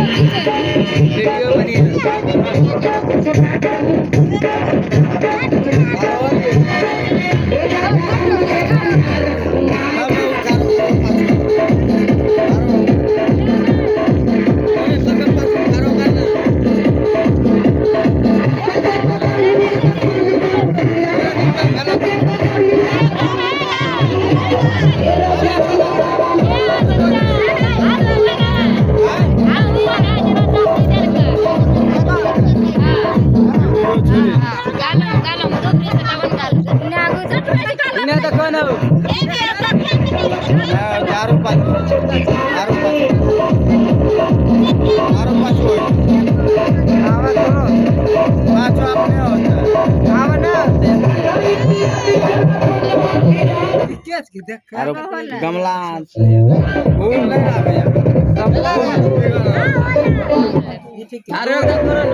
video बनी ini ada kono baru pas आवाज करो पाँचों अपने होता है आवाज ना कैसे की देख गमला फूल नहीं आ गया गमला अरे करो